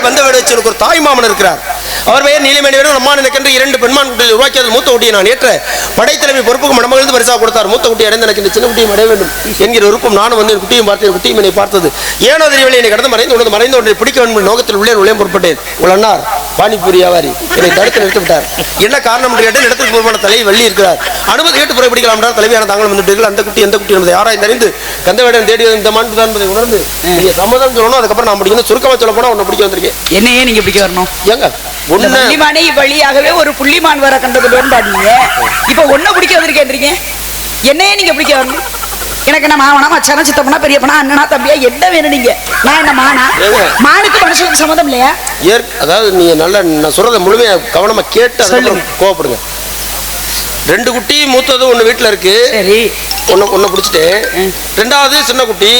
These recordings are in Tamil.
கந்தவேடு வச்சு எனக்கு ஒரு தாய் மாமன் இருக்கிறார். அவர் பெயர் நீலமேனிவேடு. அம்மான் எனக்கென்று 2 பெண்மான் குட்டியை உருவாக்கி அது மூத்த குட்டியை நான் ஏற்ற படைத்தலைமை பொறுப்புக்கு மணமகிழ்ந்து பரிசாக கொடுத்தார். மூத்த குட்டி அடைந்து எனக்கு இந்த சின்ன குட்டியும் அடைய வேண்டும் என்கிற விருப்பம் நானும் வந்து குட்டியும் பார்த்தேன். குட்டியும் என்னை பார்த்தது. ஏனோ தெரியவில்லை, என்னை கடந்து மறைந்து ஒன்றை பிடிக்க வேண்டும் நோக்கத்தில் உள்ளே புறப்பட்டேன். உங்கள் அண்ணார் பானிபூரி வியாபாரி என்னை தடுத்து நிறுத்தி விட்டார். என்ன காரணம் என்று கேட்டு இடத்துக்கு போன தலைவி வள்ளி இருக்கிறார். அனுமதி கேட்டு புற பிடிக்கலாம் என்றால் தலைவியான தாங்களும் வந்துட்டீர்கள். அந்த குட்டி எந்த குட்டி என்பதை யாராய் தெரிந்து கந்தவேடன் தேடி இந்த மாண்டு தான் என்பதை உணர்ந்து நீங்க சம்மதம் சொல்லணும். அதுக்கப்புறம் நான் பிடிக்கணும். சுருக்கமா சொல்ல போனா உன்னை பிடிக்க வந்திருக்கேன். என்னையே நீங்க பிடிக்க வரணும் ஏங்க புள்ளிமானை வழியாகவே ஒரு புள்ளிமான் வர கண்டது வேண்டாதீங்க. இப்ப ஒன்ன பிடிக்க வந்திருக்கேன்றீங்க. என்னையே நீங்க பிடிக்க வரணும். எனக்கு என்ன மாவனா மச்சானா சித்தப்பனா பெரியப்பனா அண்ணனா தம்பியா என்ன வேணும் நீங்க? நான் என்ன மானா? மானுக்கு மனுஷனுக்கு சம்மதம் இல்லையா? அதாவது நீங்க நல்ல நான் சொல்றதை முழுமையா கவனமா கேட்டு அதுக்கப்புறம் கோவப்படுங்க. 2 குட்டி மூத்தது ஒண்ணு வீட்டுல இருக்கு. சரி, ஒன்ன பிடிச்சிட்டு 2வது சின்ன குட்டி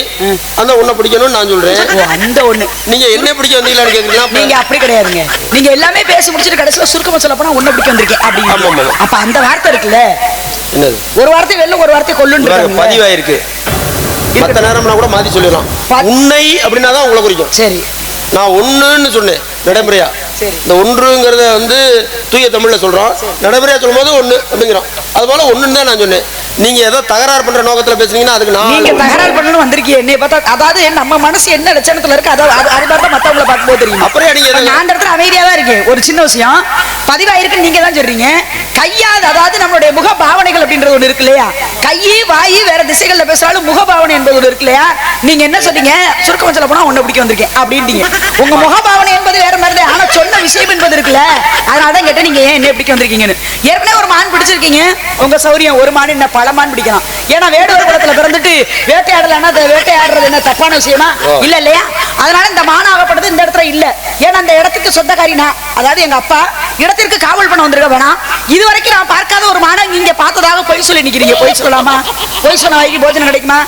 அந்த ஒன்ன பிடிக்கணும்னு நான் சொல்றேன். அந்த ஒண்ணு நீங்க என்ன பிடிக்க வந்தீங்களான்னு கேக்குறீங்களா? நீங்க அப்படி கிடையாதுங்க. நீங்க எல்லாமே பேசி முடிச்சிட்டு கடைசியில சுருக்கமா சொல்ல போனா ஒன்ன பிடிக்க வந்திருக்கேன் அப்படி. அப்ப அந்த வார்த்தை இருக்குல்ல, என்னது ஒரு வார்த்தை வெல்லும் ஒரு வார்த்தை கொல்லுன்னு பதிவாயிருக்கு. மத்த நேரம்னா கூட மாத்தி சொல்லிடலாம். உன்னை அப்படின்னா தான் உங்களை குறிக்கும். சரி, நான் ஒண்ணுன்னு சொன்னேன் நடைமுறையா. இந்த ஒன்றுங்கிறத வந்து தூய தமிழ்ல சொல்றோம். நடைமுறையா சொல்லும் போது ஒண்ணு அப்படிங்கிறோம். அது போல ஒண்ணுன்னு தான் நான் சொன்னேன். நீங்க ஏதோ தகராறு பண்ற நோக்கத்துல பேசுறீங்கன்னா அதுக்கு நீங்க தகராறு பண்ணணும் வந்திருக்கீங்க. என்னை பார்த்தா அதாவது நம்ம மனசு என்ன லட்சணத்துல இருக்கு அது தான் மத்தவங்களை பார்க்கும்போது தெரியும். அப்படியே நீங்க நான் இடத்துல அமைதியா தான் இருக்கேன். ஒரு சின்ன விஷயம் பதிவாயிருக்குன்னு நீங்க தான் சொல்றீங்க. கையாது அதாவது நம்மளுடைய முக பாவனைகள் அப்படின்றது ஒண்ணு இருக்கு இல்லையா? கையே வாயி வேற திசைகள்ல பேசுறாலும் முக பாவனை என்பது ஒண்ணு இருக்கு இல்லையா? நீங்க என்ன சொன்னீங்க? சுருக்கமா சொல்ல போனா ஒண்ணு பிடிக்க வந்திருக்கேன் அப்படின்றீங்க. உங்க முக பாவனை என்பது வேற மாதிரி. ஆனா சொன்ன விஷயம் என்பது இருக்குல்ல, அதனாலதான் கேட்டேன் நீங்க ஏன் என்ன பிடிக்க வந்திருக்கீங்கன்னு. ஏற்கனவே ஒரு மான் பிடிச்சிருக்கீங்க. உங்க சௌரியம் ஒரு மான் என்ன பல மான் பிடிக்கலாம். ஏன்னா வேடுவர் குலத்துல பிறந்துட்டு வேட்டையாடலன்னா வேட்டையாடுறது என்ன தப்பான விஷயமா? இல்ல இல்லையா? அதனால இந்த மானாகப்பட்டது இந்த இடத்துல இல்ல. ஏன்னா அந்த இடத்துக்கு சொந்தக்காரி நான், அதாவது எங்க அப்பா இடத்திற்கு காவல் பண்ண வந்திருக்க வேணாம். இதுவரைக்கும் நான் பார்க்காத ஒரு மானை நீங்க பார்த்ததாக பொய் சொல்லி நிக்கிறீங்க. பொய் சொல்லலாமா? பொய் சொன்ன வாய்க்கு போஜனம் கிடைக்குமா?